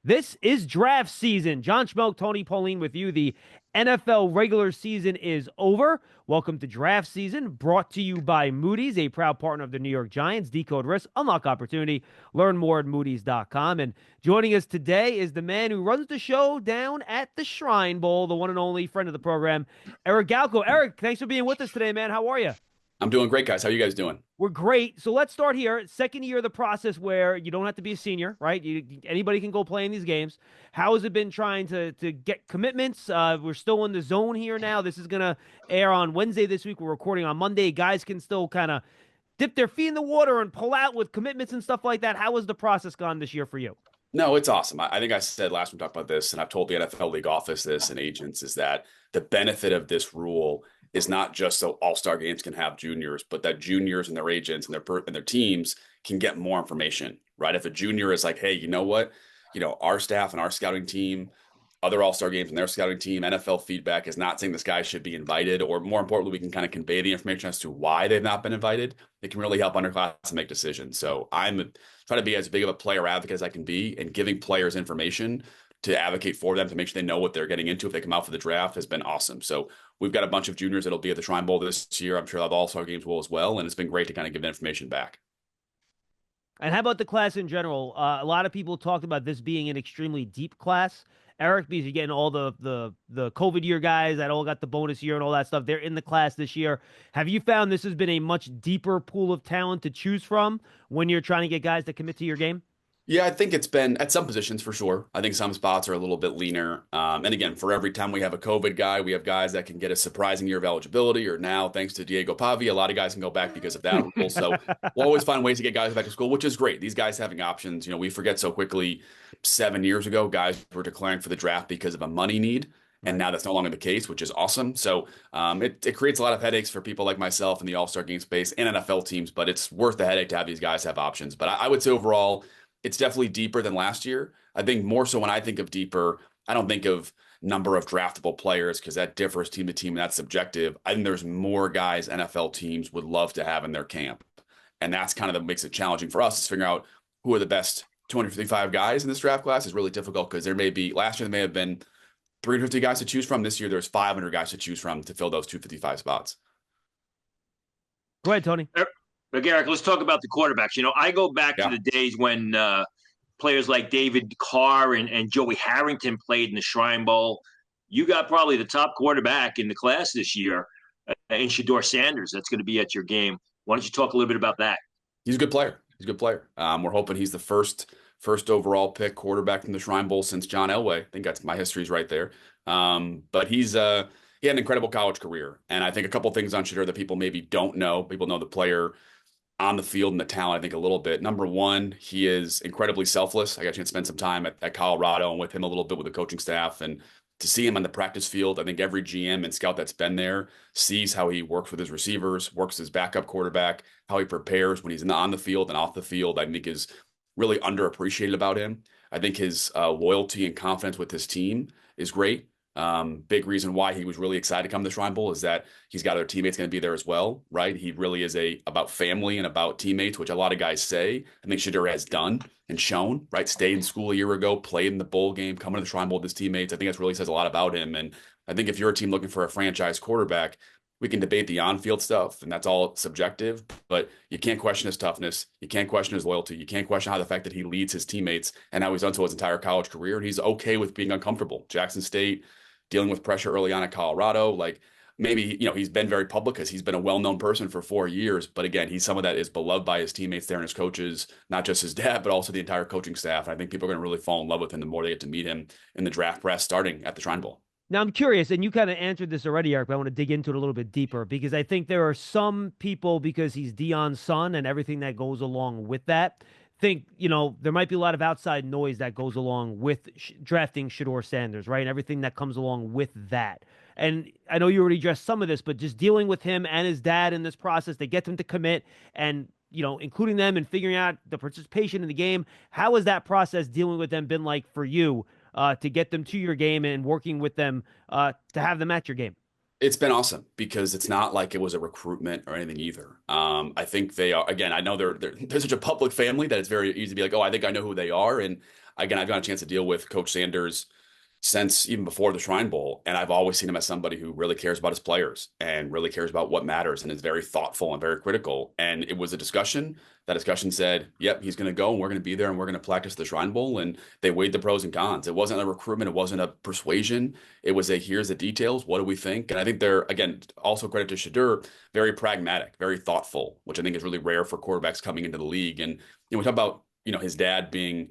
This is draft season. John Schmeelk, Tony Pauline with you. The NFL regular season is over. Welcome to draft season, brought to you by Moody's, a proud partner of the New York Giants. Decode risk, unlock opportunity. Learn more at Moody's.com. And joining us today is the man who runs the show down at the Shrine Bowl, the one and only friend of the program, Eric Galko. Eric, thanks for being with us today, man. How are you? I'm doing great, guys. How are you guys doing? We're great. So let's start here. Second year of the process where you don't have to be a senior, right? Anybody can go play in these games. How has it been trying to get commitments? We're still in the zone here now. This is going to air on Wednesday this week. We're recording on Monday. Guys can still kind of dip their feet in the water and pull out with commitments and stuff like that. How has the process gone this year for you? No, it's awesome. I think I said last we talked about this, and I've told the NFL league office this and agents, is that the benefit of this rule is not just so all-star games can have juniors, but that juniors and their agents and their teams can get more information, right? If a junior is like, hey, you know what? Our staff and our scouting team, other all-star games and their scouting team, NFL feedback is not saying this guy should be invited, or more importantly, we can kind of convey the information as to why they've not been invited. It can really help underclassmen make decisions. So I'm trying to be as big of a player advocate as I can be, and giving players information to advocate for them to make sure they know what they're getting into if they come out for the draft has been awesome. So we've got a bunch of juniors that'll be at the Shrine Bowl this year. I'm sure the All-Star games will as well, and it's been great to kind of give that information back. And how about the class in general? A lot of people talked about this being an extremely deep class. Eric, because you're getting all the COVID year guys that all got the bonus year and all that stuff. They're in the class this year. Have you found this has been a much deeper pool of talent to choose from when you're trying to get guys to commit to your game? Yeah, I think it's been at some positions for sure. I think some spots are a little bit leaner. And again, for every time we have a COVID guy, we have guys that can get a surprising year of eligibility, or now, thanks to Diego Pavi, a lot of guys can go back because of that rule. So we'll always find ways to get guys back to school, which is great. These guys having options, we forget so quickly 7 years ago, guys were declaring for the draft because of a money need. And now that's no longer the case, which is awesome. So it creates a lot of headaches for people like myself in the All-Star game space and NFL teams, but it's worth the headache to have these guys have options. But I would say overall, it's definitely deeper than last year. I think more so when I think of deeper, I don't think of number of draftable players because that differs team to team and that's subjective. I think there's more guys NFL teams would love to have in their camp. And that's kind of what makes it challenging for us is figuring out who are the best 255 guys in this draft class is really difficult because last year there may have been 350 guys to choose from. This year there's 500 guys to choose from to fill those 255 spots. Go ahead, Tony. But Eric, let's talk about the quarterbacks. I go back to the days when players like David Carr and Joey Harrington played in the Shrine Bowl. You got probably the top quarterback in the class this year, in Shedeur Sanders. That's going to be at your game. Why don't you talk a little bit about that? He's a good player. We're hoping he's the first overall pick quarterback from the Shrine Bowl since John Elway. I think that's my history's right there. But he had an incredible college career. And I think a couple things on Shedeur that people maybe don't know. People know the player on the field and the talent, I think, a little bit. Number one, he is incredibly selfless. I got a chance to spend some time at Colorado and with him a little bit with the coaching staff. And to see him on the practice field, I think every GM and scout that's been there sees how he works with his receivers, works his backup quarterback, how he prepares when he's on the field and off the field, I think is really underappreciated about him. I think his loyalty and confidence with his team is great. Big reason why he was really excited to come to the Shrine Bowl is that he's got other teammates going to be there as well, right? He really is about family and about teammates, which a lot of guys say. I think Shedeur has done and shown, right? Stayed in school a year ago, played in the bowl game, coming to the Shrine Bowl with his teammates. I think that really says a lot about him. And I think if you're a team looking for a franchise quarterback, we can debate the on-field stuff, and that's all subjective, but you can't question his toughness. You can't question his loyalty. You can't question how the fact that he leads his teammates and how he's done so his entire college career. And he's okay with being uncomfortable. Jackson State, dealing with pressure early on at Colorado, maybe, he's been very public because he's been a well-known person for 4 years. But again, he's someone that is beloved by his teammates there and his coaches, not just his dad, but also the entire coaching staff. And I think people are going to really fall in love with him the more they get to meet him in the draft press starting at the Shrine Bowl. Now, I'm curious, and you kind of answered this already, Eric, but I want to dig into it a little bit deeper because I think there are some people, because he's Dion's son and everything that goes along with that, think, there might be a lot of outside noise that goes along with drafting Shedeur Sanders, right? And everything that comes along with that. And I know you already addressed some of this, but just dealing with him and his dad in this process, they get them to commit and, including them and figuring out the participation in the game. How has that process dealing with them been like for you? To get them to your game and working with them to have them at your game? It's been awesome because it's not like it was a recruitment or anything either. I think they are, again, I know they're such a public family that it's very easy to be like, oh, I think I know who they are. And again, I've got a chance to deal with Coach Sanders since even before the Shrine Bowl. And I've always seen him as somebody who really cares about his players and really cares about what matters and is very thoughtful and very critical. And it was a discussion. That discussion said, yep, he's going to go and we're going to be there and we're going to practice the Shrine Bowl. And they weighed the pros and cons. It wasn't a recruitment. It wasn't a persuasion. It was a here's the details. What do we think? And I think they're, again, also credit to Shadur, very pragmatic, very thoughtful, which I think is really rare for quarterbacks coming into the league. And, we talk about, his dad being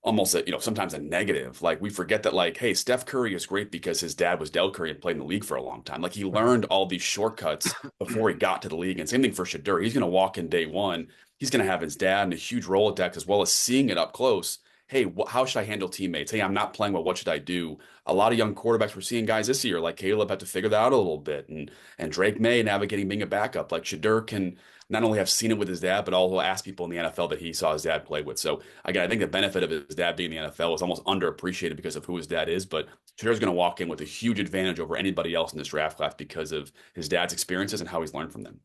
almost sometimes a negative. Like we forget that like, hey, Steph Curry is great because his dad was Del Curry and played in the league for a long time. Like he learned all these shortcuts before he got to the league. And same thing for Shadur. He's going to walk in day one. He's going to have his dad in a huge Rolodex as well as seeing it up close. Hey, how should I handle teammates? Hey, I'm not playing well. What should I do? A lot of young quarterbacks we're seeing guys this year, like Caleb, had to figure that out a little bit, and Drake May navigating being a backup. Like Shadur can not only have seen it with his dad, but also ask people in the NFL that he saw his dad play with. So again, I think the benefit of his dad being in the NFL is almost underappreciated because of who his dad is. But Shadur's going to walk in with a huge advantage over anybody else in this draft class because of his dad's experiences and how he's learned from them.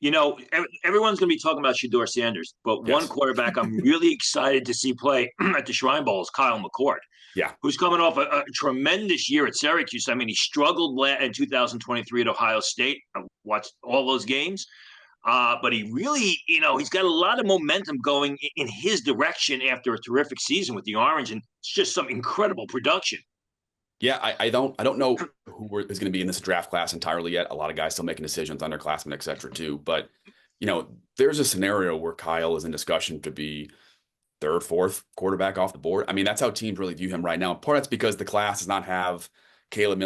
Everyone's going to be talking about Shedeur Sanders, but one quarterback I'm really excited to see play at the Shrine Bowl is Kyle McCord. Yeah. Who's coming off a tremendous year at Syracuse. I mean, he struggled in 2023 at Ohio State. I watched all those games. But he really, he's got a lot of momentum going in his direction after a terrific season with the Orange, and it's just some incredible production. Yeah, I don't know who is going to be in this draft class entirely yet. A lot of guys still making decisions, underclassmen, et cetera, too. But, there's a scenario where Kyle is in discussion to be third, fourth quarterback off the board. I mean, that's how teams really view him right now. Part of that's because the class does not have Caleb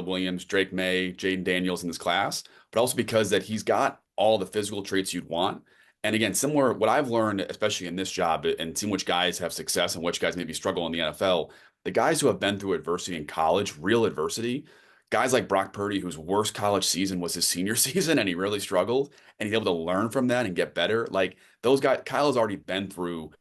Williams, Drake May, Jaden Daniels in this class, but also because that he's got all the physical traits you'd want. And again, similar, what I've learned, especially in this job and seeing which guys have success and which guys maybe struggle in the NFL, the guys who have been through adversity in college, real adversity, guys like Brock Purdy, whose worst college season was his senior season and he really struggled, and he's able to learn from that and get better. Like those guys, Kyle's already been through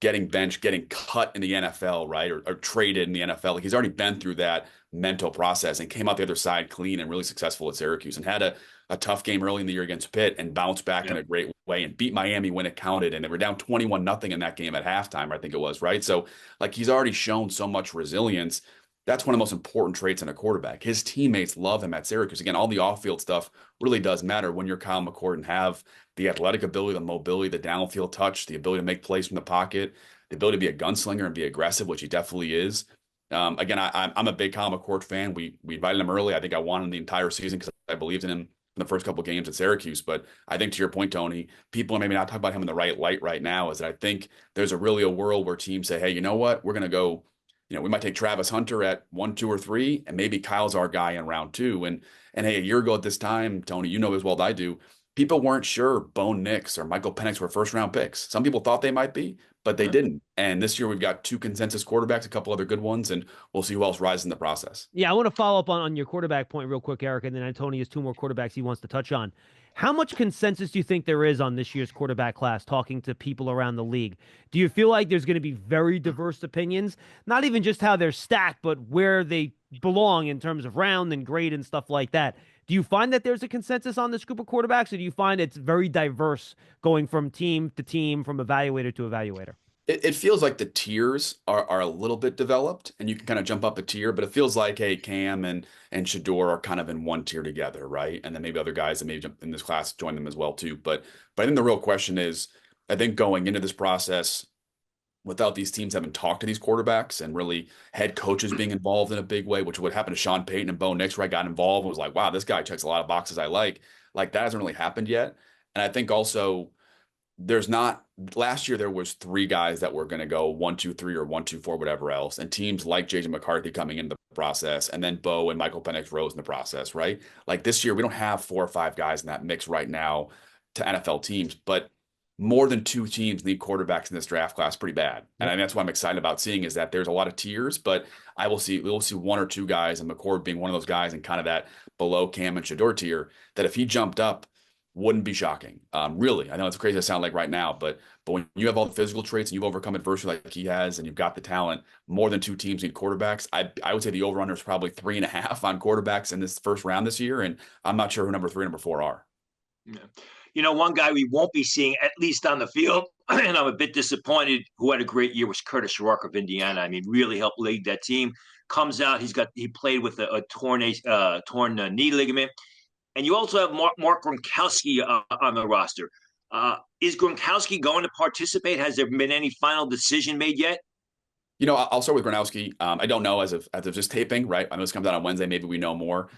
getting benched, getting cut in the NFL, right? Or traded in the NFL. Like he's already been through that mental process and came out the other side clean and really successful at Syracuse and had a tough game early in the year against Pitt and bounced back in a great way and beat Miami when it counted. And they were down 21-0 in that game at halftime, I think it was, right? So like he's already shown so much resilience. That's one of the most important traits in a quarterback. His teammates love him at Syracuse. Again, all the off-field stuff really does matter when you're Kyle McCord and have the athletic ability, the mobility, the downfield touch, the ability to make plays from the pocket, the ability to be a gunslinger and be aggressive, which he definitely is. Again, I'm a big Kyle McCord fan. We invited him early. I think I wanted him the entire season because I believed in him in the first couple of games at Syracuse. But I think to your point, Tony, people are maybe not talking about him in the right light right now, is that I think there's really a world where teams say, hey, you know what? We're going to go, we might take Travis Hunter at 1, 2, or 3, and maybe Kyle's our guy in round 2. And hey, a year ago at this time, Tony, you know as well as I do, people weren't sure Bo Nix or Michael Penix were first-round picks. Some people thought they might be, but they didn't. And this year we've got 2 consensus quarterbacks, a couple other good ones, and we'll see who else rises in the process. Yeah, I want to follow up on your quarterback point real quick, Eric, and then Tony has 2 more quarterbacks he wants to touch on. How much consensus do you think there is on this year's quarterback class, talking to people around the league? Do you feel like there's going to be very diverse opinions, not even just how they're stacked, but where they belong in terms of round and grade and stuff like that? Do you find that there's a consensus on this group of quarterbacks, or do you find it's very diverse going from team to team, from evaluator to evaluator? It feels like the tiers are a little bit developed, and you can kind of jump up a tier, but it feels like, hey, Cam and Shedeur are kind of in one tier together, right? And then maybe other guys that maybe jump in this class join them as well too. But I think the real question is, I think going into this process, without these teams having talked to these quarterbacks and really head coaches being involved in a big way, which would happen to Sean Payton and Bo Nix, where I got involved and was like, wow, this guy checks a lot of boxes I like. Like that hasn't really happened yet. And I think also last year there was 3 guys that were going to go 1, 2, 3 or 1, 2, 4, whatever else. And teams like JJ McCarthy coming into the process, and then Bo and Michael Penix rose in the process, right? Like this year, we don't have 4 or 5 guys in that mix right now to NFL teams, but more than 2 teams need quarterbacks in this draft class pretty bad. And I mean, that's what I'm excited about seeing, is that there's a lot of tiers, but we'll see 1 or 2 guys, and McCord being one of those guys, and kind of that below Cam and Shedeur tier, that if he jumped up wouldn't be shocking. Really, I know it's crazy to sound like right now, but when you have all the physical traits and you've overcome adversity like he has, and you've got the talent, more than two teams need quarterbacks. I would say the over under is probably 3.5 on quarterbacks in this first round this year, and I'm not sure who number 3 and number 4 are. Yeah. You know, one guy we won't be seeing, at least on the field, and I'm a bit disappointed, who had a great year, was Curtis Rourke of Indiana. I mean, really helped lead that team. Comes out, he played with a torn knee ligament. And you also have Mark Gronkowski on the roster. Is Gronkowski going to participate? Has there been any final decision made yet? I'll start with Gronkowski. I don't know as of just taping, right? I know this comes out on Wednesday. Maybe we know more.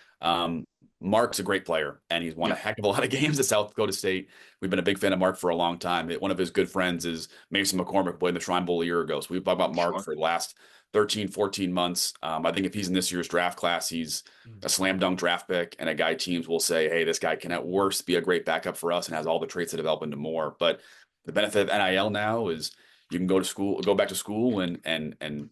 Mark's a great player, and he's won a heck of a lot of games at South Dakota State. We've been a big fan of Mark for a long time. One of his good friends is Mason McCormick, played in the Shrine Bowl a year ago. So we've talked about Mark for the last 13, 14 months. I think if he's in this year's draft class, he's a slam dunk draft pick, and a guy teams will say, hey, this guy can at worst be a great backup for us and has all the traits to develop into more. But the benefit of NIL now is you can go back to school and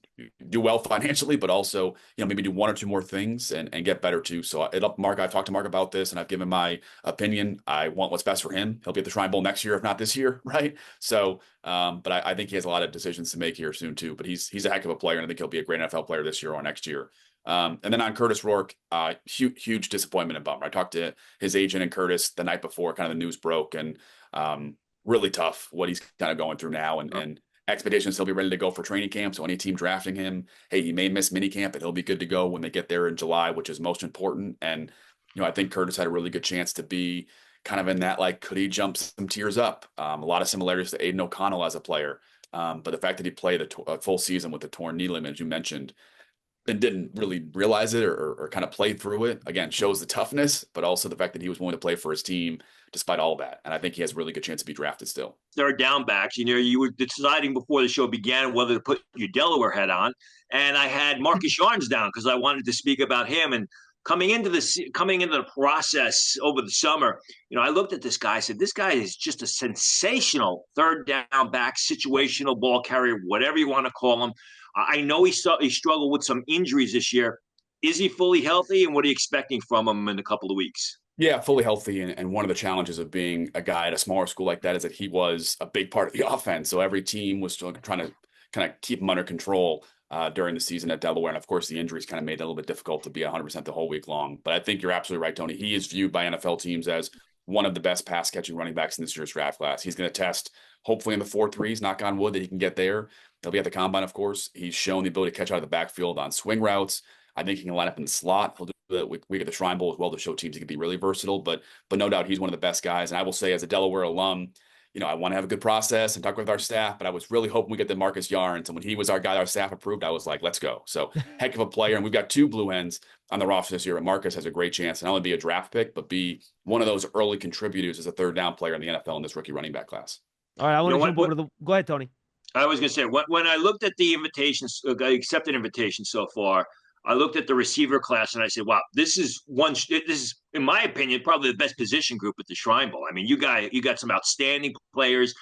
do well financially, but also, maybe do one or two more things and get better too. So Mark, I've talked to Mark about this and I've given my opinion. I want what's best for him. He'll be at the Shrine Bowl next year, if not this year. Right. So, but I think he has a lot of decisions to make here soon too, but he's a heck of a player. And I think he'll be a great NFL player this year or next year. And then on Curtis Rourke, huge disappointment and bummer. I talked to his agent and Curtis the night before kind of the news broke, and really tough what he's kind of going through now, and expectations he'll be ready to go for training camp. So any team drafting him, hey, he may miss minicamp, but he'll be good to go when they get there in July, which is most important. And I think Curtis had a really good chance to be kind of in that, like, could he jump some tiers up? A lot of similarities to Aiden O'Connell as a player, but the fact that he played a full season with the torn knee ligament, as you mentioned, and didn't really realize it or kind of play through it, again, shows the toughness, but also the fact that he was willing to play for his team despite all that. And I think he has a really good chance to be drafted still. There are down backs. You were deciding before the show began whether to put your Delaware hat on. And I had Marcus Yarns down because I wanted to speak about him. And coming into the process over the summer, I looked at this guy, I said, this guy is just a sensational third down back, situational ball carrier, whatever you want to call him. I know he struggled with some injuries this year. Is he fully healthy, and what are you expecting from him in a couple of weeks? Yeah, fully healthy. And one of the challenges of being a guy at a smaller school like that is that he was a big part of the offense. So every team was still trying to kind of keep him under control during the season at Delaware. And of course, the injuries kind of made it a little bit difficult to be 100% the whole week long. But I think you're absolutely right, Tony. He is viewed by NFL teams as one of the best pass catching running backs in this year's draft class. He's going to test, hopefully in the 4.3s, knock on wood, that he can get there. He'll be at the combine, of course. He's shown the ability to catch out of the backfield on swing routes. I think he can line up in the slot. He'll do that we get the Shrine Bowl as well to show teams he can be really versatile. But no doubt he's one of the best guys. And I will say, as a Delaware alum, I want to have a good process and talk with our staff. But I was really hoping we get the Marcus Yarns. And when he was our guy, our staff approved, I was like, let's go. So heck of a player. And we've got 2 blue hens on the roster this year. And Marcus has a great chance to not only be a draft pick, but be one of those early contributors as a third down player in the NFL in this rookie running back class. All right, I want to jump over to go ahead, Tony. I was going to say, when I looked at the invitations, accepted invitations so far, I looked at the receiver class and I said, wow, this is, in my opinion, probably the best position group at the Shrine Bowl. I mean, you got some outstanding players,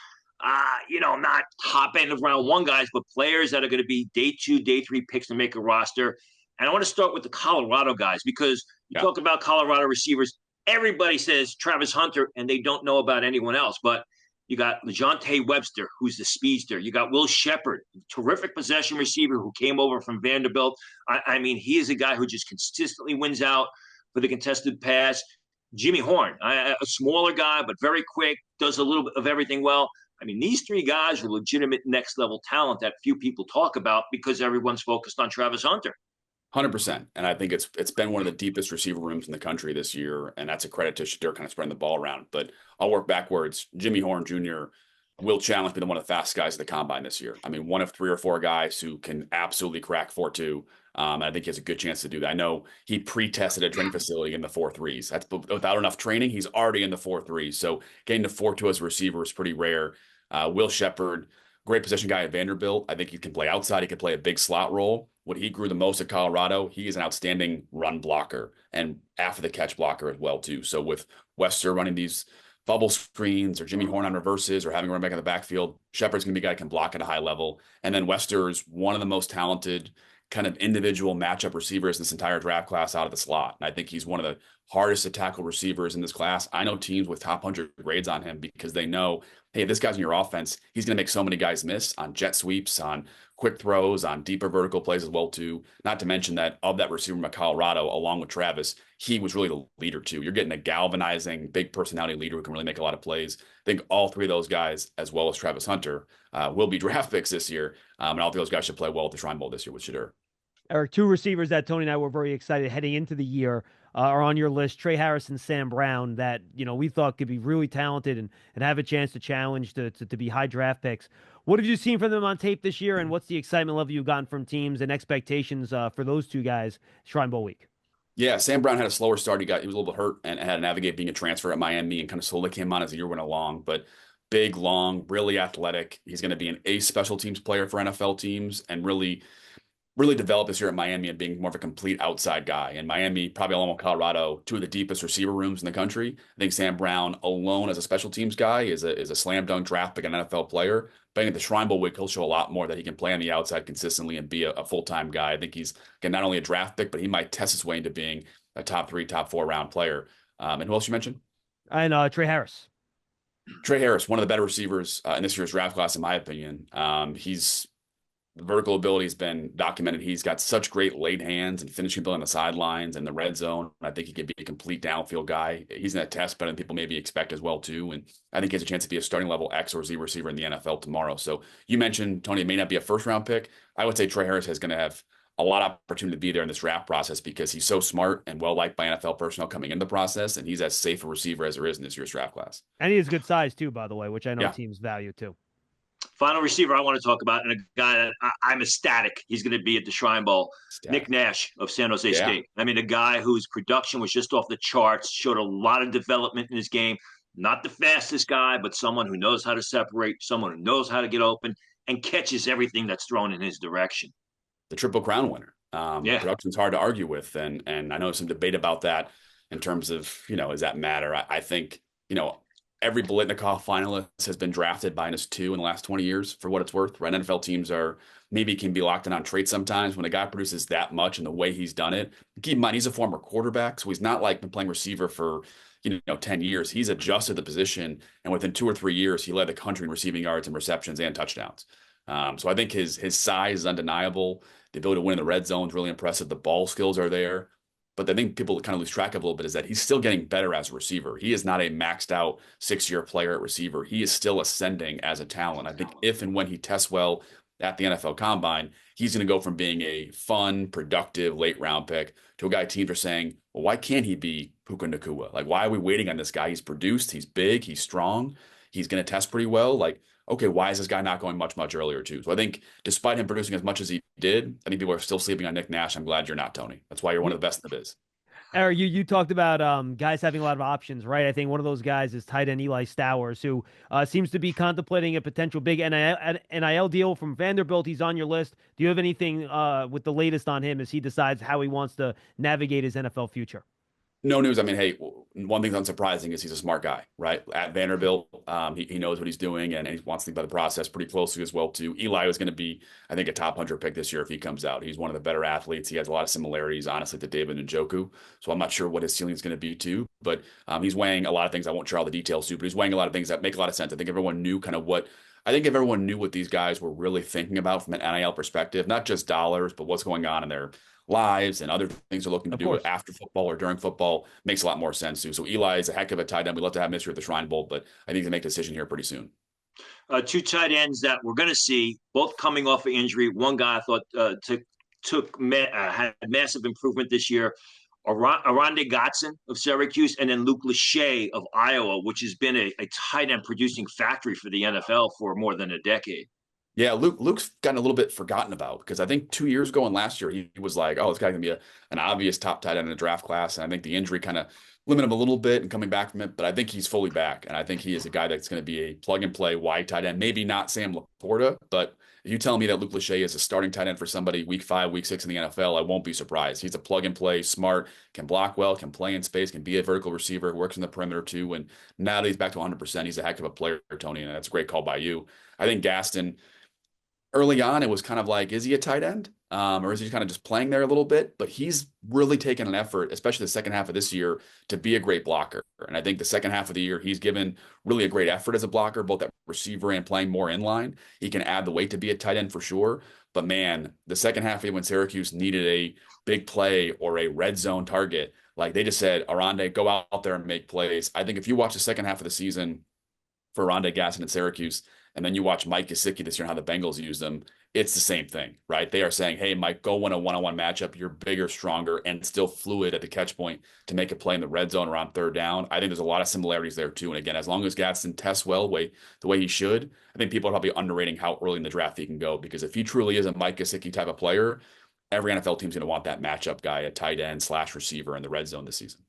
not top end of round 1 guys, but players that are going to be day 2, day 3 picks to make a roster. And I want to start with the Colorado guys, because you talk about Colorado receivers. Everybody says Travis Hunter, and they don't know about anyone else. But you got LeJontay Webster, who's the speedster. You got Will Shepard, terrific possession receiver who came over from Vanderbilt. I mean, he is a guy who just consistently wins out for the contested pass. Jimmy Horn, a smaller guy, but very quick, does a little bit of everything well. I mean, these 3 guys are legitimate next-level talent that few people talk about because everyone's focused on Travis Hunter. 100%. And I think it's been one of the deepest receiver rooms in the country this year. And that's a credit to Shadur kind of spreading the ball around. But I'll work backwards. Jimmy Horn Jr. will challenge be one of the fastest guys at the combine this year. I mean, one of 3 or 4 guys who can absolutely crack 4.2. And I think he has a good chance to do that. I know he pre-tested at a training facility in the 4.3s. That's without enough training. He's already in the 4.3s. So getting to 4.2 as a receiver is pretty rare. Will Shepard, great position guy at Vanderbilt. I think he can play outside. He can play a big slot role. What he grew the most at Colorado, he is an outstanding run blocker and after the catch blocker as well too. So with Webster running these bubble screens or Jimmy Horn on reverses or having a run back in the backfield, Shepard's going to be a guy who can block at a high level. And then Webster is one of the most talented kind of individual matchup receivers in this entire draft class out of the slot. And I think he's one of the hardest to tackle receivers in this class. I know teams with top 100 grades on him because they know, hey, this guy's in your offense. He's going to make so many guys miss on jet sweeps, on quick throws, on deeper vertical plays as well, too. Not to mention that of that receiver from Colorado, along with Travis, he was really the leader, too. You're getting a galvanizing, big personality leader who can really make a lot of plays. I think all three of those guys, as well as Travis Hunter, will be draft picks this year. And all three of those guys should play well at the Shrine Bowl this year with Shedeur. Eric, two receivers that Tony and I were very excited heading into the year are on your list, Trey Harris and Sam Brown, that, we thought could be really talented and have a chance to challenge to be high draft picks. What have you seen from them on tape this year, and what's the excitement level you've gotten from teams and expectations for those two guys Shrine Bowl week? Yeah, Sam Brown had a slower start. He was a little bit hurt and had to navigate being a transfer at Miami and kind of slowly came on as the year went along. But big, long, really athletic. He's going to be an ace special teams player for NFL teams and really developed this year at Miami and being more of a complete outside guy. And Miami, probably along with Colorado, two of the deepest receiver rooms in the country. I think Sam Brown alone as a special teams guy is a slam dunk draft pick, an NFL player. But I think at the Shrine Bowl week, he'll show a lot more that he can play on the outside consistently and be a full-time guy. I think he's, again, not only a draft pick, but he might test his way into being a top 3, top 4 round player. And who else you mentioned? And Trey Harris. Trey Harris, one of the better receivers in this year's draft class, in my opinion. The vertical ability has been documented. He's got such great late hands and finishing ability on the sidelines and the red zone. I think he could be a complete downfield guy. He's in that test better than people maybe expect as well, too. And I think he has a chance to be a starting level X or Z receiver in the NFL tomorrow. So you mentioned, Tony, it may not be a first round pick. I would say Trey Harris is going to have a lot of opportunity to be there in this draft process because he's so smart and well liked by NFL personnel coming into the process. And he's as safe a receiver as there is in this year's draft class. And he has good size, too, by the way, which I know teams value, too. Final receiver I want to talk about, and a guy that I'm ecstatic he's going to be at the Shrine Bowl, Nick Nash of San Jose State. I mean, a guy whose production was just off the charts, showed a lot of development in his game. Not the fastest guy, but someone who knows how to separate, someone who knows how to get open, and catches everything that's thrown in his direction. The Triple Crown winner. Production's hard to argue with, and I know some debate about that in terms of, does that matter? I think, every Biletnikoff finalist has been drafted -2 in the last 20 years for what it's worth, right? NFL teams can be locked in on traits sometimes when a guy produces that much and the way he's done it. Keep in mind, he's a former quarterback, so he's not like been playing receiver for, 10 years. He's adjusted the position, and within 2 or 3 years, he led the country in receiving yards and receptions and touchdowns. So I think his size is undeniable. The ability to win in the red zone is really impressive. The ball skills are there. But I think people kind of lose track of a little bit is that he's still getting better as a receiver. He is not a maxed out 6-year player at receiver. He is still ascending as a talent. I think if and when he tests well at the NFL Combine, he's going to go from being a fun, productive late round pick to a guy teams are saying, well, why can't he be Puka Nacua? Like, why are we waiting on this guy? He's produced, he's big, he's strong, he's going to test pretty well. Like, okay, why is this guy not going much, much earlier too? So I think despite him producing as much as he did, I think people are still sleeping on Nick Nash. I'm glad you're not, Tony. That's why you're one of the best in the biz. Eric, you talked about guys having a lot of options, right? I think one of those guys is tight end Eli Stowers, who seems to be contemplating a potential big NIL deal from Vanderbilt. He's on your list. Do you have anything with the latest on him as he decides how he wants to navigate his NFL future? No news. I mean, hey, one thing that's unsurprising is he's a smart guy, right? At Vanderbilt, he knows what he's doing and he wants to think about the process pretty closely as well, too. Eli is going to be, I think, a top 100 pick this year if he comes out. He's one of the better athletes. He has a lot of similarities, honestly, to David Njoku. So I'm not sure what his ceiling is going to be, too. But he's weighing a lot of things. I won't share all the details, too, but he's weighing a lot of things that make a lot of sense. I think if everyone knew what these guys were really thinking about from an NIL perspective, not just dollars, but what's going on in their lives and other things they're looking to do after football or during football, makes a lot more sense too. So Eli is a heck of a tight end. We'd love to have him this year at the Shrine Bowl, but I think to make a decision here pretty soon. Two tight ends that we're going to see, both coming off of injury. One guy I thought had massive improvement this year, Aranda Godson of Syracuse, and then Luke Lachey of Iowa, which has been a tight end producing factory for the NFL for more than a decade. Yeah, Luke's gotten a little bit forgotten about because I think 2 years ago and last year, he was like, oh, this guy's going to be an obvious top tight end in the draft class. And I think the injury kind of limited him a little bit and coming back from it. But I think he's fully back. And I think he is a guy that's going to be a plug and play wide tight end. Maybe not Sam Laporta, but if you tell me that Luke Lachey is a starting tight end for somebody week 5, week 6 in the NFL, I won't be surprised. He's a plug and play, smart, can block well, can play in space, can be a vertical receiver, works in the perimeter too. And now that he's back to 100%, he's a heck of a player, Tony. And that's a great call by you. I think Gaston, early on, it was kind of like, is he a tight end? Or is he kind of just playing there a little bit? But he's really taken an effort, especially the second half of this year, to be a great blocker. And I think the second half of the year, he's given really a great effort as a blocker, both at receiver and playing more in line. He can add the weight to be a tight end for sure. But man, the second half of when Syracuse needed a big play or a red zone target, like they just said, Arande, go out there and make plays. I think if you watch the second half of the season for Arande Gasson and Syracuse, and then you watch Mike Gesicki this year and how the Bengals use them, it's the same thing, right? They are saying, hey, Mike, go win a one-on-one matchup. You're bigger, stronger, and still fluid at the catch point to make a play in the red zone around third down. I think there's a lot of similarities there, too. And again, as long as Gaston tests well the way he should, I think people are probably underrating how early in the draft he can go. Because if he truly is a Mike Gesicki type of player, every NFL team's going to want that matchup guy, a tight end / receiver in the red zone this season.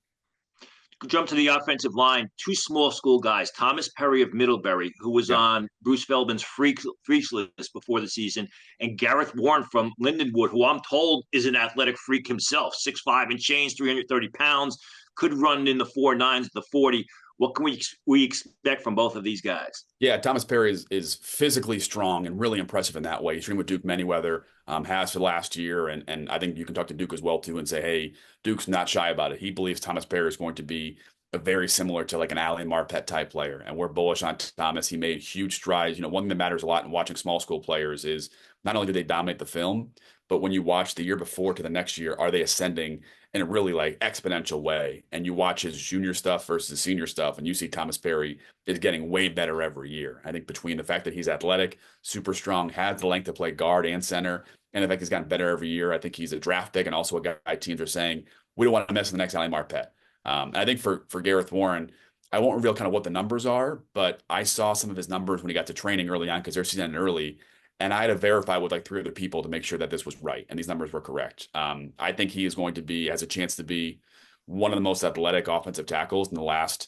Jump to the offensive line. Two small school guys, Thomas Perry of Middlebury, who was on Bruce Feldman's freaks list before the season, and Gareth Warren from Lindenwood, who I'm told is an athletic freak himself, 6'5" and change, 330 pounds, could run in the 4.9s, the 40. What can we expect from both of these guys? Yeah, Thomas Perry is physically strong and really impressive in that way. He's trained with Duke Manyweather, has for last year, and I think you can talk to Duke as well too and say, hey, Duke's not shy about it. He believes Thomas Perry is going to be a very similar to like an Ali Marpet type player, and we're bullish on Thomas. He made huge strides. One thing that matters a lot in watching small school players is not only do they dominate the film, but when you watch the year before to the next year, are they ascending in a really like exponential way? And you watch his junior stuff versus senior stuff, and you see Thomas Perry is getting way better every year. I think between the fact that he's athletic, super strong, has the length to play guard and center, and the fact he's gotten better every year, I think he's a draft pick and also a guy teams are saying, we don't want to mess with the next Ali Marpet. I think for Gareth Warren, I won't reveal kind of what the numbers are, but I saw some of his numbers when he got to training early on because their season ended early. And I had to verify with like 3 other people to make sure that this was right and these numbers were correct. I think he is going to has a chance to be one of the most athletic offensive tackles in the last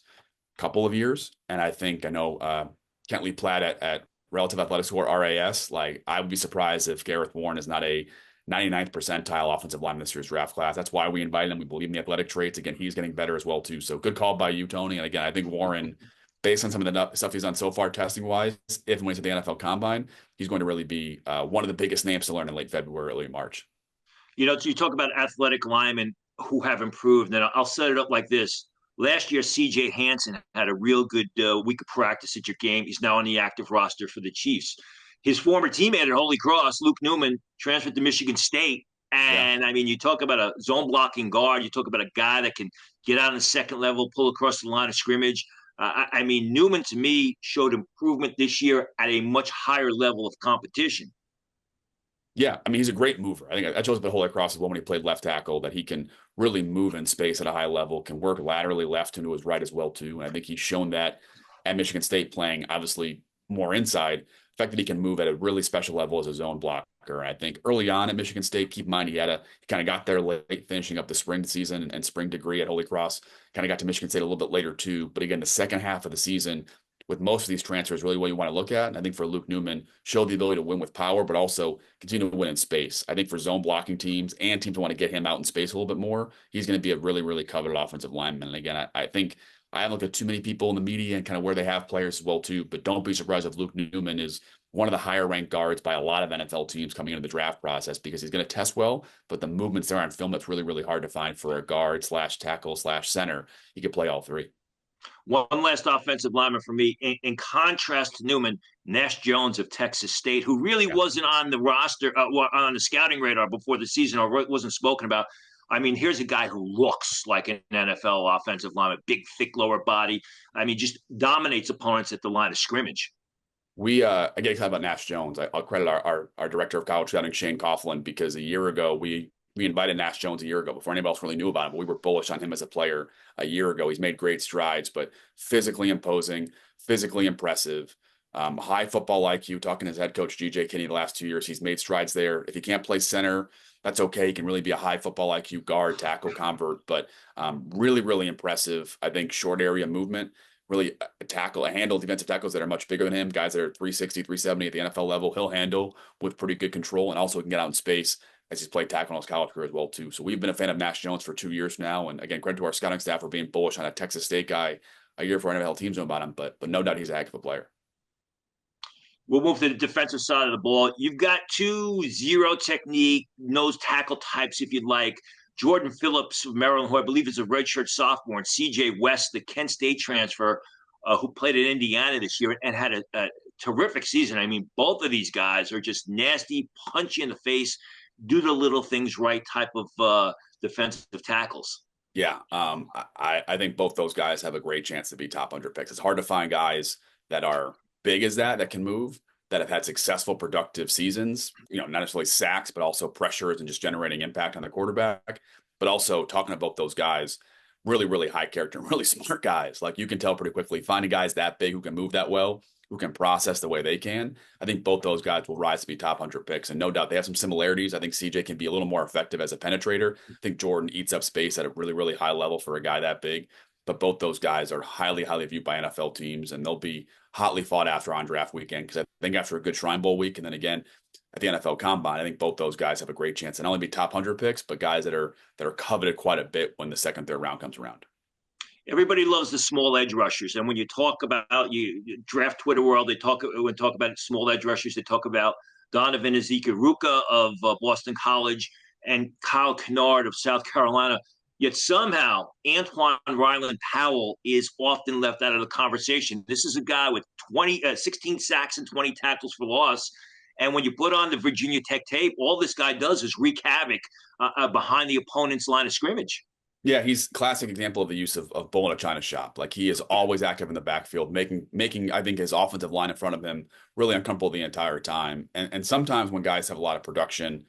couple of years. And I know Kent Lee Platt at Relative Athletic Score, RAS, like I would be surprised if Gareth Warren is not a 99th percentile offensive lineman this year's draft class. That's why we invited him. We believe in the athletic traits. Again, he's getting better as well too. So good call by you, Tony. And again, I think Warren, based on some of the stuff he's done so far testing wise, if and when he's at the NFL Combine, he's going to really be one of the biggest names to learn in late February, early March. You talk about athletic linemen who have improved, and I'll set it up like this. Last year, C.J. Hansen had a real good week of practice at your game. He's now on the active roster for the Chiefs. His former teammate at Holy Cross, Luke Newman, transferred to Michigan State. And, I mean, you talk about a zone blocking guard. You talk about a guy that can get out on the second level, pull across the line of scrimmage. I mean, Newman, to me, showed improvement this year at a much higher level of competition. Yeah, I mean, he's a great mover. I think I chose the Holy Cross as well when he played left tackle, that he can really move in space at a high level, can work laterally left and to his right as well, too. And I think he's shown that at Michigan State, playing obviously more inside. The fact that he can move at a really special level as a zone blocker. I think early on at Michigan State, keep in mind he kind of got there late, finishing up the spring season and spring degree at Holy Cross. Kind of got to Michigan State a little bit later too. But again, the second half of the season, with most of these transfers, really what you want to look at. And I think for Luke Newman, showed the ability to win with power, but also continue to win in space. I think for zone blocking teams and teams that want to get him out in space a little bit more, he's going to be a really, really coveted offensive lineman. And again, I think I haven't looked at too many people in the media and kind of where they have players as well too, but don't be surprised if Luke Newman is one of the higher ranked guards by a lot of NFL teams coming into the draft process, because he's going to test well, but the movements there on film, that's really, really hard to find for a guard / tackle / center. He could play all three. One last offensive lineman for me. In contrast to Newman, Nash Jones of Texas State, who really wasn't on the roster, on the scouting radar before the season, or wasn't spoken about. I mean, here's a guy who looks like an NFL offensive lineman, big, thick lower body. I mean, just dominates opponents at the line of scrimmage. I get excited about Nash Jones. I'll credit our director of college scouting, Shane Coughlin, because a year ago, we invited Nash Jones a year ago before anybody else really knew about him. But we were bullish on him as a player a year ago. He's made great strides, but physically imposing, physically impressive, high football IQ. Talking to his head coach, G.J. Kinney, the last 2 years, he's made strides there. If he can't play center, that's okay. He can really be a high football IQ guard, tackle, convert, but really, really impressive. I think short area movement, really handle defensive tackles that are much bigger than him, guys that are 360, 370 at the NFL level, he'll handle with pretty good control, and also can get out in space as he's played tackle in his college career as well too. So we've been a fan of Nash Jones for 2 years now, and again, credit to our scouting staff for being bullish on a Texas State guy a year before NFL teams know about him, but no doubt he's a heck of a player. We'll move to the defensive side of the ball. You've got two zero technique nose tackle types, if you'd like. Jordan Phillips of Maryland, who I believe is a redshirt sophomore, and C.J. West, the Kent State transfer, who played at Indiana this year and had a terrific season. I mean, both of these guys are just nasty, punch you in the face, do the little things right type of defensive tackles. Yeah, I think both those guys have a great chance to be top 100 picks. It's hard to find guys that are big as that can move, that have had successful, productive seasons, not necessarily sacks, but also pressures and just generating impact on the quarterback. But also talking about those guys, really, really high character and really smart guys. Like you can tell pretty quickly, finding guys that big who can move that well, who can process the way they can. I think both those guys will rise to be top 100 picks. And no doubt they have some similarities. I think CJ can be a little more effective as a penetrator. I think Jordan eats up space at a really, really high level for a guy that big. But both those guys are highly, highly viewed by NFL teams, and they'll be hotly fought after on draft weekend. Because I think after a good Shrine Bowl week, and then again at the NFL Combine, I think both those guys have a great chance to not only be top 100 picks, but guys that are coveted quite a bit when the second, third round comes around. Everybody loves the small edge rushers, and when you talk about you draft Twitter world, they talk about small edge rushers. They talk about Donovan Ezekruka of Boston College and Kyle Kennard of South Carolina. Yet somehow Antoine Ryland Powell is often left out of the conversation. This is a guy with 16 sacks and 20 tackles for loss. And when you put on the Virginia Tech tape, all this guy does is wreak havoc behind the opponent's line of scrimmage. Yeah, he's classic example of the use of bull in a china shop. Like he is always active in the backfield, making I think his offensive line in front of him really uncomfortable the entire time. And sometimes when guys have a lot of production,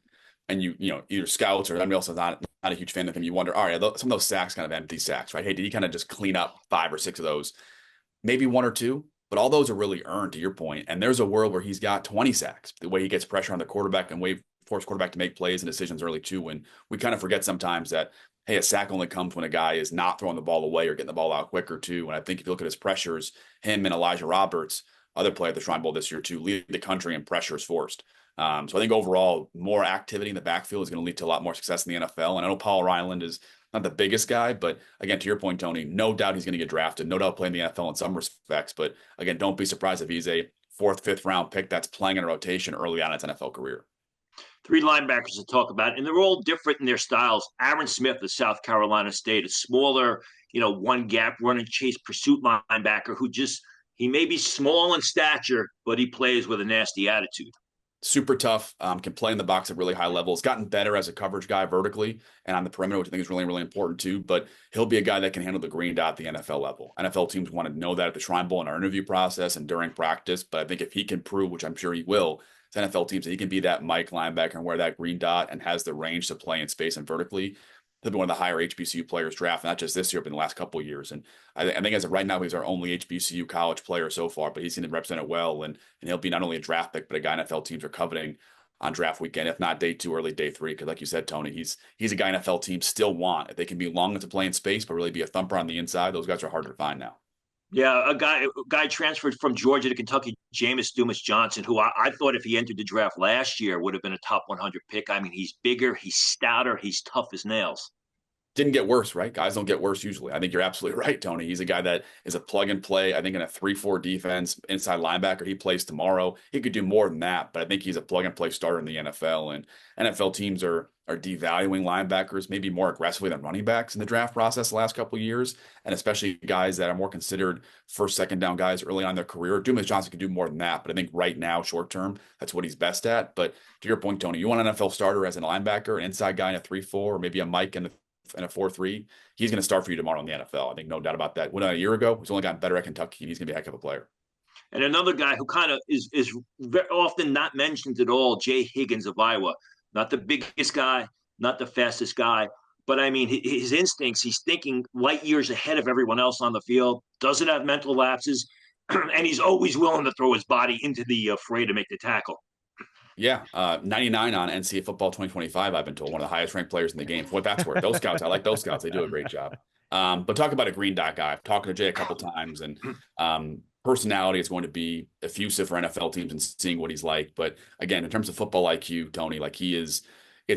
and you either scouts or somebody else is not a huge fan of him, you wonder, all right, some of those sacks kind of empty sacks, right? Hey, did he kind of just clean up 5 or 6 of those? Maybe 1 or 2, but all those are really earned, to your point. And there's a world where he's got 20 sacks, the way he gets pressure on the quarterback and force quarterback to make plays and decisions early too. And we kind of forget sometimes that, hey, a sack only comes when a guy is not throwing the ball away or getting the ball out quicker too. And I think if you look at his pressures, him and Elijah Roberts, other player at the Shrine Bowl this year too, lead the country in pressures forced. So I think overall, more activity in the backfield is going to lead to a lot more success in the NFL. And I know Paul Ryland is not the biggest guy, but again, to your point, Tony, no doubt he's going to get drafted, no doubt playing the NFL in some respects. But again, don't be surprised if he's a 4th, 5th round pick that's playing in a rotation early on in his NFL career. 3 linebackers to talk about, and they're all different in their styles. Aaron Smith of South Carolina State, a smaller, one gap run and chase pursuit linebacker he may be small in stature, but he plays with a nasty attitude. Super tough, can play in the box at really high levels, gotten better as a coverage guy vertically and on the perimeter, which I think is really, really important too. But he'll be a guy that can handle the green dot at the NFL level. NFL teams want to know that at the Shrine Bowl in our interview process and during practice. But I think if he can prove, which I'm sure he will, to NFL teams that he can be that Mike linebacker and wear that green dot and has the range to play in space and vertically, he'll be one of the higher HBCU players drafted, not just this year, but in the last couple of years. And I think as of right now, he's our only HBCU college player so far, but he's going to represent it well. And he'll be not only a draft pick, but a guy NFL teams are coveting on draft weekend, if not day 2, early day 3. Because like you said, Tony, he's a guy NFL teams still want. If they can be long enough to play in space, but really be a thumper on the inside, those guys are harder to find now. Yeah, a guy transferred from Georgia to Kentucky, Jameis Dumas-Johnson, who I thought if he entered the draft last year would have been a top 100 pick. I mean, he's bigger, he's stouter, he's tough as nails. Didn't get worse, right? Guys don't get worse usually. I think you're absolutely right, Tony. He's a guy that is a plug and play. I think in a 3-4 defense, inside linebacker, he plays tomorrow. He could do more than that, but I think he's a plug and play starter in the NFL. And NFL teams are devaluing linebackers maybe more aggressively than running backs in the draft process the last couple of years, and especially guys that are more considered first, second down guys early on in their career. Dumas-Johnson could do more than that, but I think right now, short term, that's what he's best at. But to your point, Tony, you want an NFL starter as a linebacker, an inside guy in a 3-4, or maybe a Mike in a 4-3, he's going to start for you tomorrow in the NFL. I think no doubt about that. When a year ago, he's only gotten better at Kentucky, and he's going to be a heck of a player. And another guy who kind of is very often not mentioned at all, Jay Higgins of Iowa. Not the biggest guy, not the fastest guy, but I mean, his instincts, he's thinking light years ahead of everyone else on the field, doesn't have mental lapses, and he's always willing to throw his body into the fray to make the tackle. Yeah, 99 on NCAA Football 2025, I've been told, one of the highest ranked players in the game. For what that's worth, those scouts, I like those scouts. They do a great job. But talk about a green dot guy. I've talked to Jay a couple times, and personality is going to be effusive for NFL teams and seeing what he's like. But again, in terms of football IQ, Tony, like it's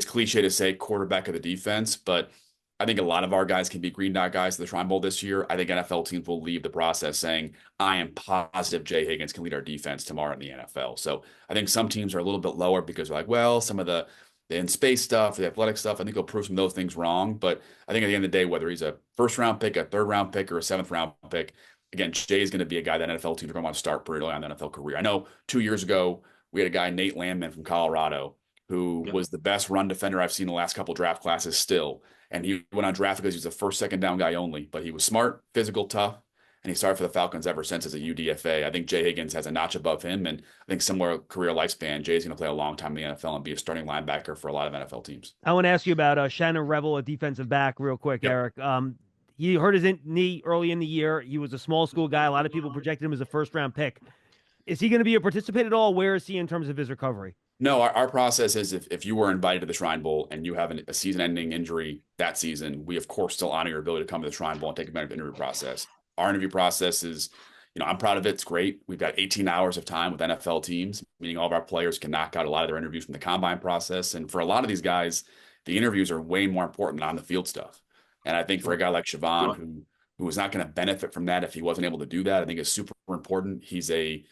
cliche to say quarterback of the defense, but I think a lot of our guys can be green dot guys to the Shrine Bowl this year. I think NFL teams will leave the process saying, I am positive Jay Higgins can lead our defense tomorrow in the NFL. So I think some teams are a little bit lower because they're like, well, some of the in-space stuff, the athletic stuff, I think he'll prove some of those things wrong. But I think at the end of the day, whether he's a first-round pick, a third-round pick, or a seventh-round pick, again, Jay is going to be a guy that NFL teams are going to want to start pretty early on in the NFL career. I know 2 years ago, we had a guy, Nate Landman from Colorado, who was the best run defender I've seen in the last couple draft classes still. And he went on draft because he was a first, second down guy only. But he was smart, physical, tough, and he started for the Falcons ever since as a UDFA. I think Jay Higgins has a notch above him, and I think similar career lifespan. Jay's going to play a long time in the NFL and be a starting linebacker for a lot of NFL teams. I want to ask you about Shannon Revel, a defensive back, real quick, Eric. He hurt his knee early in the year. He was a small school guy. A lot of people projected him as a first-round pick. Is he going to be a participant at all? Where is he in terms of his recovery? No, our process is if you were invited to the Shrine Bowl and you have a season-ending injury that season, we, of course, still honor your ability to come to the Shrine Bowl and take advantage of the interview process. Our interview process is, I'm proud of it. It's great. We've got 18 hours of time with NFL teams, meaning all of our players can knock out a lot of their interviews from the combine process. And for a lot of these guys, the interviews are way more important than on the field stuff. And I think for a guy like Siobhan, who was not going to benefit from that if he wasn't able to do that, I think it's super important. He's a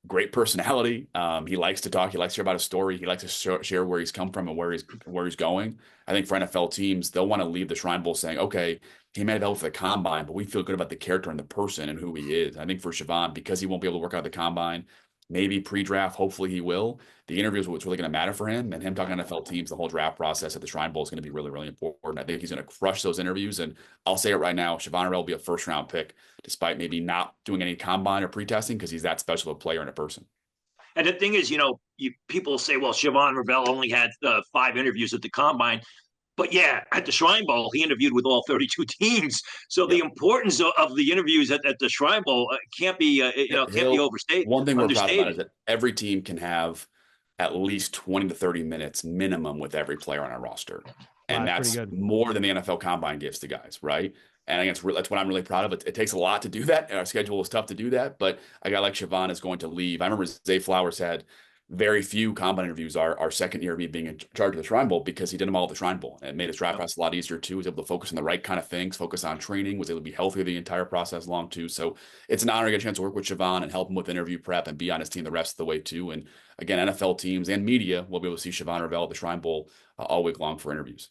great personality. He likes to talk. He likes to hear about his story. He likes to share where he's come from and where he's going. I think for NFL teams, they'll want to leave the Shrine Bowl saying, okay, he may have helped for the combine, but we feel good about the character and the person and who he is. I think for Siobhan, because he won't be able to work out the combine, maybe pre-draft, hopefully he will. The interview is what's really going to matter for him, and him talking to NFL teams, the whole draft process at the Shrine Bowl is going to be really, really important. I think he's going to crush those interviews, and I'll say it right now, Siobhan Arell will be a first-round pick, despite maybe not doing any combine or pre-testing, because he's that special of a player and a person. And the thing is, people say, well, Siobhan Revel only had 5 interviews at the combine. But yeah, at the Shrine Bowl, he interviewed with all 32 teams. So the importance of the interviews at the Shrine Bowl can't be overstated. One thing we're proud about is that every team can have at least 20 to 30 minutes minimum with every player on our roster. And that's more than the NFL Combine gives to guys, right? And I think that's what I'm really proud of. It takes a lot to do that, and our schedule is tough to do that. But a guy like Siobhan is going to leave. I remember Zay Flowers had very few combine interviews our second year of me being in charge of the Shrine Bowl because he did them all at the Shrine Bowl. And it made his draft process a lot easier too. He was able to focus on the right kind of things, focus on training, was able to be healthy the entire process long too. So it's an honor to get a chance to work with Siobhan and help him with interview prep and be on his team the rest of the way too. And again, NFL teams and media will be able to see Siobhan Revel at the Shrine Bowl all week long for interviews.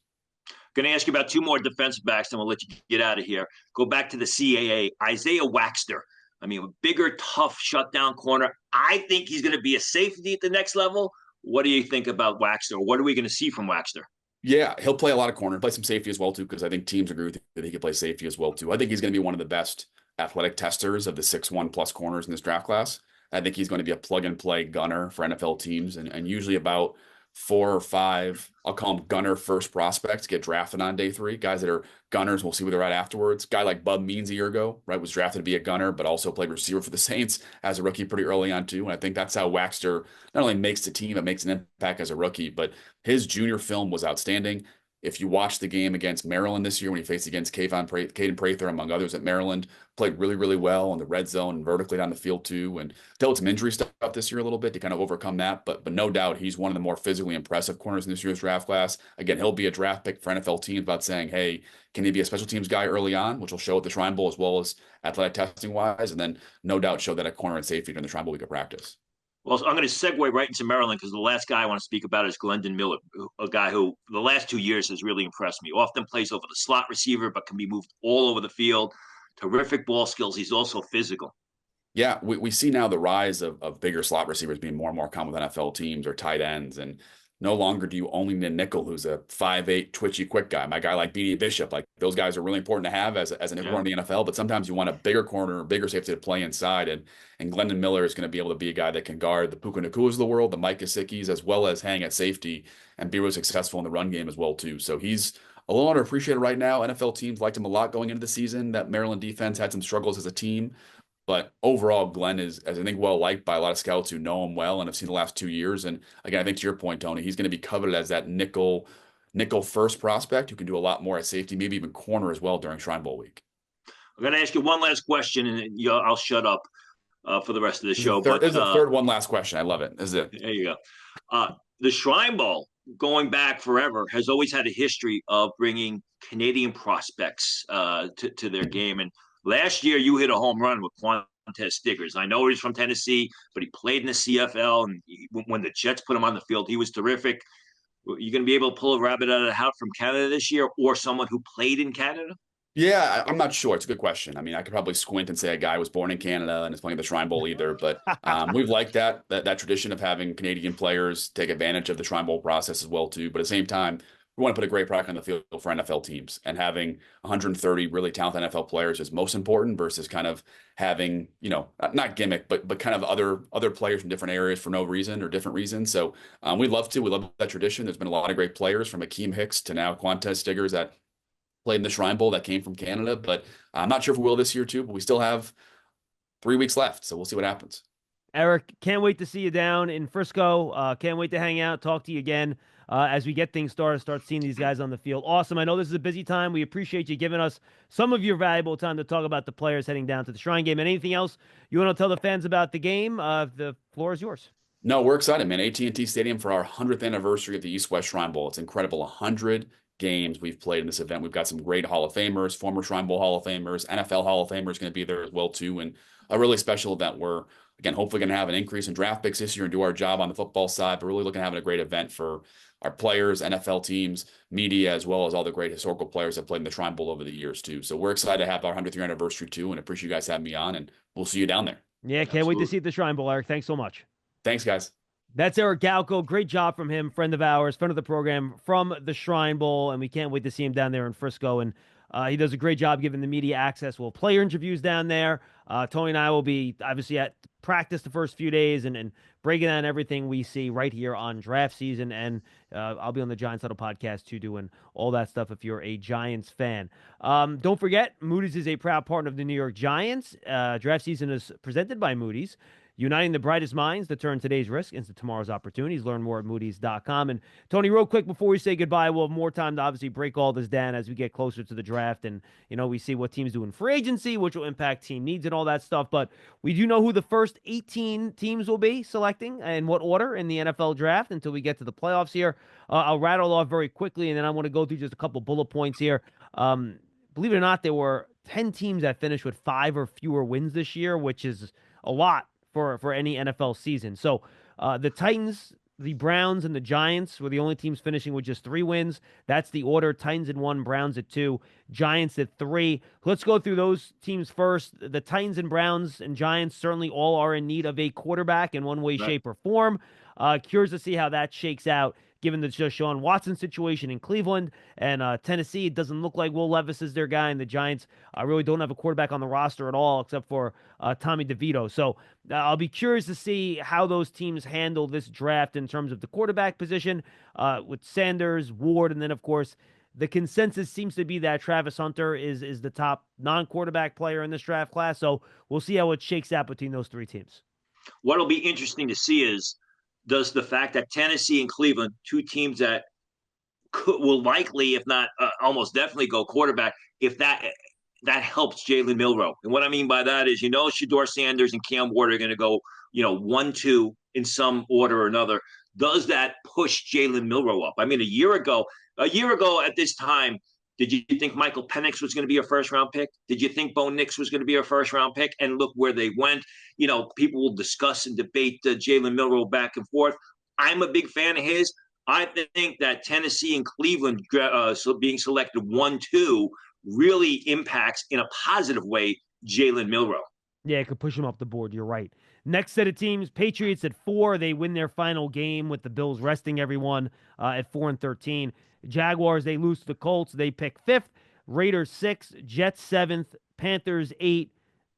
Going to ask you about 2 more defensive backs, and we'll let you get out of here. Go back to the CAA. Isaiah Waxter. I mean, a bigger, tough shutdown corner. I think he's going to be a safety at the next level. What do you think about Waxter? What are we going to see from Waxter? Yeah, he'll play a lot of corner, play some safety as well too, because I think teams agree with you that he can play safety as well too. I think he's going to be one of the best athletic testers of the 6'1 plus corners in this draft class. I think he's going to be a plug and play gunner for NFL teams, and usually about 4 or 5, I'll call them gunner first prospects, get drafted on day 3. Guys that are gunners, we'll see where they're at afterwards. Guy like Bub Means a year ago, right, was drafted to be a gunner, but also played receiver for the Saints as a rookie pretty early on too. And I think that's how Waxter not only makes the team, but makes an impact as a rookie. But his junior film was outstanding. If you watch the game against Maryland this year when he faced against Caden Prather, among others at Maryland, played really, really well in the red zone and vertically down the field too, and dealt with some injury stuff this year a little bit to kind of overcome that. But no doubt he's one of the more physically impressive corners in this year's draft class. Again, he'll be a draft pick for NFL teams about saying, hey, can he be a special teams guy early on, which will show at the Shrine Bowl as well as athletic testing wise, and then no doubt show that at corner and safety during the Shrine Bowl week of practice. Well, I'm going to segue right into Maryland because the last guy I want to speak about is Glendon Miller, a guy who the last 2 years has really impressed me. Often plays over the slot receiver, but can be moved all over the field. Terrific ball skills. He's also physical. Yeah, we see now the rise of bigger slot receivers being more and more common with NFL teams or tight ends. And no longer do you only need a nickel who's a 5'8", twitchy, quick guy. My guy like Beanie Bishop, like those guys are really important to have as a nickel corner in the NFL. But sometimes you want a bigger corner, bigger safety to play inside. And Glendon Miller is going to be able to be a guy that can guard the Puka Nakuas of the world, the Mike Gesicki's, as well as hang at safety and be really successful in the run game as well too. So he's a little underappreciated right now. NFL teams liked him a lot going into the season. That Maryland defense had some struggles as a team. But overall, Glenn is, as I think, well-liked by a lot of scouts who know him well and have seen the last 2 years. And again, I think to your point, Tony, he's going to be coveted as that nickel first prospect who can do a lot more at safety, maybe even corner as well during Shrine Bowl week. I'm going to ask you one last question, and I'll shut up for the rest of the show. This is the third one last question. I love it. This is it. There you go. The Shrine Bowl, going back forever, has always had a history of bringing Canadian prospects to their game. And last year, you hit a home run with Quantez Stiggers. I know he's from Tennessee, but he played in the CFL, and when the Jets put him on the field, he was terrific. You're going to be able to pull a rabbit out of the hat from Canada this year, or someone who played in Canada? Yeah, I'm not sure. It's a good question. I mean, I could probably squint and say a guy was born in Canada and is playing the Shrine Bowl either, but we've liked that tradition of having Canadian players take advantage of the Shrine Bowl process as well too. But at the same time, we want to put a great product on the field for NFL teams, and having 130 really talented NFL players is most important versus kind of having, not gimmick, but kind of other players from different areas for no reason or different reasons. So we love that tradition. There's been a lot of great players from Akeem Hicks to now Quantez Stiggers that played in the Shrine Bowl that came from Canada, but I'm not sure if we will this year too, but we still have 3 weeks left. So we'll see what happens. Eric, can't wait to see you down in Frisco. Can't wait to hang out, talk to you again as we get things started, start seeing these guys on the field. Awesome. I know this is a busy time. We appreciate you giving us some of your valuable time to talk about the players heading down to the Shrine game. And anything else you want to tell the fans about the game? The floor is yours. No, we're excited, man. AT&T Stadium for our 100th anniversary of the East-West Shrine Bowl. It's incredible. 100 games we've played in this event. We've got some great Hall of Famers, former Shrine Bowl Hall of Famers, NFL Hall of Famers going to be there as well too, and a really special event where, again, hopefully going to have an increase in draft picks this year and do our job on the football side, but really looking at having a great event for our players, NFL teams, media, as well as all the great historical players that played in the Shrine Bowl over the years too. So we're excited to have our 100th year anniversary too, and appreciate you guys having me on, and we'll see you down there. Yeah, can't wait to see you at the Shrine Bowl, Eric. Thanks so much. Thanks, guys. That's Eric Galko. Great job from him, friend of ours, friend of the program from the Shrine Bowl, and we can't wait to see him down there in Frisco. And he does a great job giving the media access. We'll player interviews down there. Tony and I will be obviously at practice the first few days and breaking down everything we see right here on draft season. And I'll be on the Giants Huddle podcast too, doing all that stuff if you're a Giants fan. Don't forget, Moody's is a proud partner of the New York Giants. Draft season is presented by Moody's, uniting the brightest minds to turn today's risk into tomorrow's opportunities. Learn more at Moody's.com. And Tony, real quick before we say goodbye, we'll have more time to obviously break all this down as we get closer to the draft. And, we see what teams do in free agency, which will impact team needs and all that stuff. But we do know who the first 18 teams will be selecting and what order in the NFL draft until we get to the playoffs here. I'll rattle off very quickly, and then I want to go through just a couple bullet points here. Believe it or not, there were 10 teams that finished with 5 or fewer wins this year, which is a lot for any NFL season. So the Titans, the Browns, and the Giants were the only teams finishing with just 3 wins. That's the order. Titans at 1, Browns at 2, Giants at 3. Let's go through those teams first. The Titans and Browns and Giants certainly all are in need of a quarterback in one way, shape, or form. Curious to see how that shakes out, given the Deshaun Watson situation in Cleveland and Tennessee. It doesn't look like Will Levis is their guy, and the Giants really don't have a quarterback on the roster at all except for Tommy DeVito. So I'll be curious to see how those teams handle this draft in terms of the quarterback position with Sanders, Ward, and then, of course, the consensus seems to be that Travis Hunter is the top non-quarterback player in this draft class. So we'll see how it shakes out between those 3 teams. What'll be interesting to see is, does the fact that Tennessee and Cleveland, 2 teams that will likely, if not almost definitely go quarterback, if that helps Jalen Milroe. And what I mean by that is, Shedeur Sanders and Cam Ward are going to go, 1-2 in some order or another. Does that push Jalen Milroe up? I mean, a year ago at this time, did you think Michael Penix was going to be a first-round pick? Did you think Bo Nix was going to be a first-round pick? And look where they went. People will discuss and debate Jalen Milroe back and forth. I'm a big fan of his. I think that Tennessee and Cleveland being selected 1-2 really impacts in a positive way Jalen Milroe. Yeah, it could push him up the board. You're right. Next set of teams, Patriots at 4. They win their final game with the Bills resting everyone at 4-13. Jaguars, they lose to the Colts. They pick 5th. Raiders 6, Jets 7th, Panthers 8,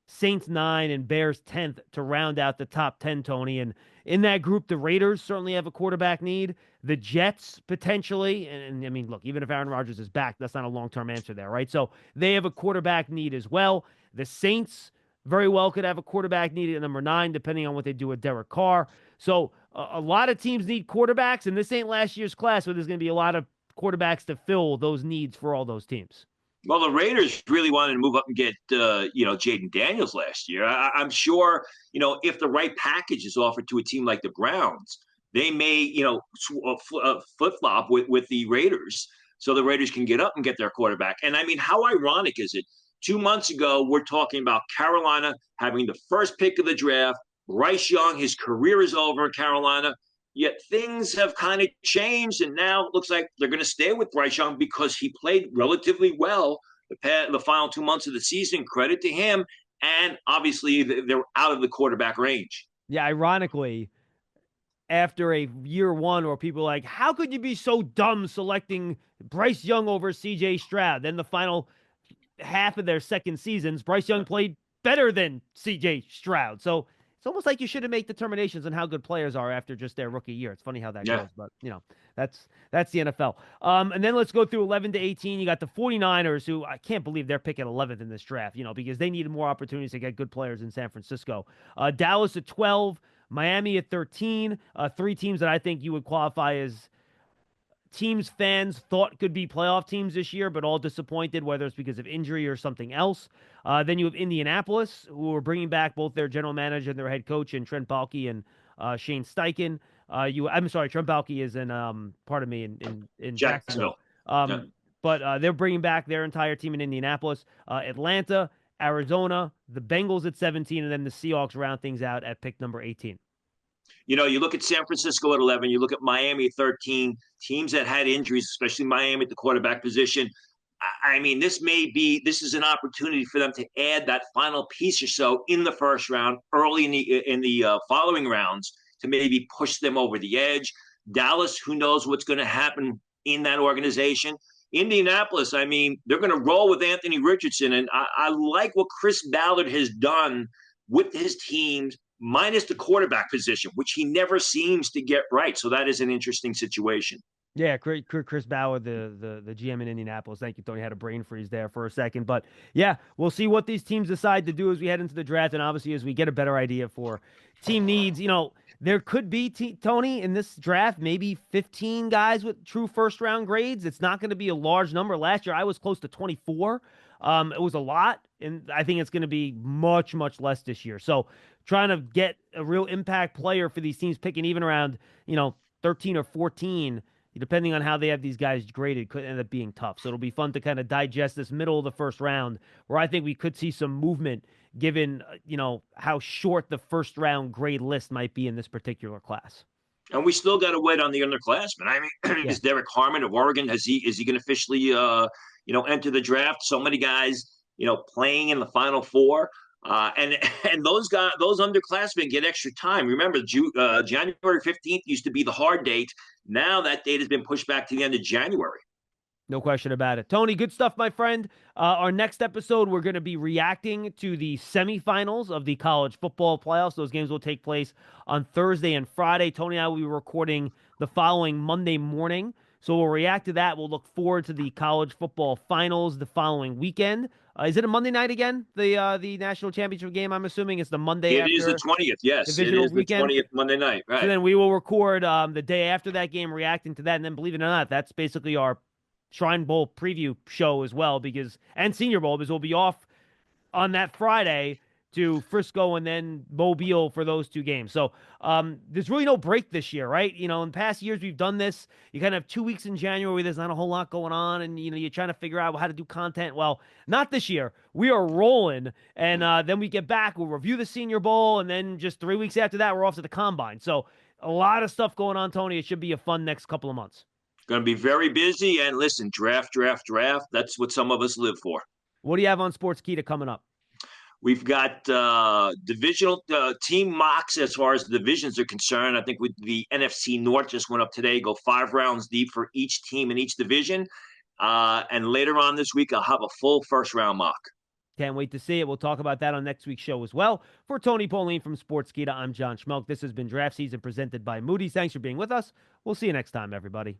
Saints 9, and Bears 10th to round out the top 10, Tony. And in that group, the Raiders certainly have a quarterback need. The Jets potentially, and I mean, look, even if Aaron Rodgers is back, that's not a long-term answer there, right? So they have a quarterback need as well. The Saints very well could have a quarterback need at number 9, depending on what they do with Derek Carr. So a lot of teams need quarterbacks, and this ain't last year's class, so there's going to be a lot of quarterbacks to fill those needs for all those teams. Well, the Raiders really wanted to move up and get, Jaden Daniels last year. I'm sure, if the right package is offered to a team like the Browns, they may, flip flop with the Raiders, so the Raiders can get up and get their quarterback. And I mean, how ironic is it? 2 months ago, we're talking about Carolina having the first pick of the draft. Bryce Young, his career is over in Carolina. Yet things have kind of changed, and now it looks like they're going to stay with Bryce Young because he played relatively well the final 2 months of the season. Credit to him. And obviously, they're out of the quarterback range. Yeah, ironically, after a year one where people are like, how could you be so dumb selecting Bryce Young over CJ Stroud? Then the final half of their second seasons, Bryce Young played better than CJ Stroud. So it's almost like you should have made determinations on how good players are after just their rookie year. It's funny how that goes, but that's the NFL. And then let's go through 11 to 18. You got the 49ers, who I can't believe they're picking 11th in this draft, because they needed more opportunities to get good players in San Francisco. Dallas at 12, Miami at 13, three teams that I think you would qualify as teams fans thought could be playoff teams this year, but all disappointed, whether it's because of injury or something else. Then you have Indianapolis, who are bringing back both their general manager and their head coach in Trent Baalke and Shane Steichen. I'm sorry, Trent Baalke is in Jacksonville. But they're bringing back their entire team in Indianapolis. Atlanta, Arizona, the Bengals at 17, and then the Seahawks round things out at pick number 18. You look at San Francisco at 11, you look at Miami at 13, teams that had injuries, especially Miami at the quarterback position. I mean, this is an opportunity for them to add that final piece or so in the first round, early in the following rounds, to maybe push them over the edge. Dallas, who knows what's going to happen in that organization. Indianapolis, I mean, they're going to roll with Anthony Richardson, and I like what Chris Ballard has done with his teams, minus the quarterback position, which he never seems to get right. So that is an interesting situation. Yeah, Chris Ballard, the GM in Indianapolis. Thank you, Tony. Had a brain freeze there for a second. But yeah, we'll see what these teams decide to do as we head into the draft. And obviously, as we get a better idea for team needs, there could be, Tony, in this draft, maybe 15 guys with true first-round grades. It's not going to be a large number. Last year, I was close to 24. It was a lot, and I think it's going to be much, much less this year. So trying to get a real impact player for these teams, picking even around, 13 or 14, depending on how they have these guys graded, could end up being tough. So it'll be fun to kind of digest this middle of the first round, where I think we could see some movement given, how short the first round grade list might be in this particular class. And we still got to wait on the underclassmen. I mean, is Derek Harmon of Oregon, is he going to officially, enter the draft? So many guys, playing in the Final Four. And those underclassmen get extra time. Remember, January 15th used to be the hard date. Now that date has been pushed back to the end of January. No question about it. Tony, good stuff, my friend. Our next episode, we're going to be reacting to the semifinals of the college football playoffs. Those games will take place on Thursday and Friday. Tony and I will be recording the following Monday morning. So we'll react to that. We'll look forward to the college football finals the following weekend. Is it a Monday night again? The national championship game, I'm assuming it's the Monday It after. It is the 20th, yes. It is the 20th Monday night, right. So then we will record the day after that game, reacting to that. And then, believe it or not, that's basically our Shrine Bowl preview show as well, and Senior Bowl, because we'll be off on that Friday to Frisco and then Mobile for those two games. So there's really no break this year, right? In past years we've done this. You kind of have 2 weeks in January where there's not a whole lot going on, and you're trying to figure out how to do content. Well, not this year. We are rolling, and then we get back. We'll review the Senior Bowl, and then just 3 weeks after that, we're off to the Combine. So a lot of stuff going on, Tony. It should be a fun next couple of months. Going to be very busy, and listen, draft. That's what some of us live for. What do you have on Sportskeeda coming up? We've got divisional team mocks as far as the divisions are concerned. I think with the NFC North just went up today, go 5 rounds deep for each team in each division. And later on this week, I'll have a full first round mock. Can't wait to see it. We'll talk about that on next week's show as well. For Tony Pauline from Sportskeeda, I'm John Schmeelk. This has been Draft Season presented by Moody. Thanks for being with us. We'll see you next time, everybody.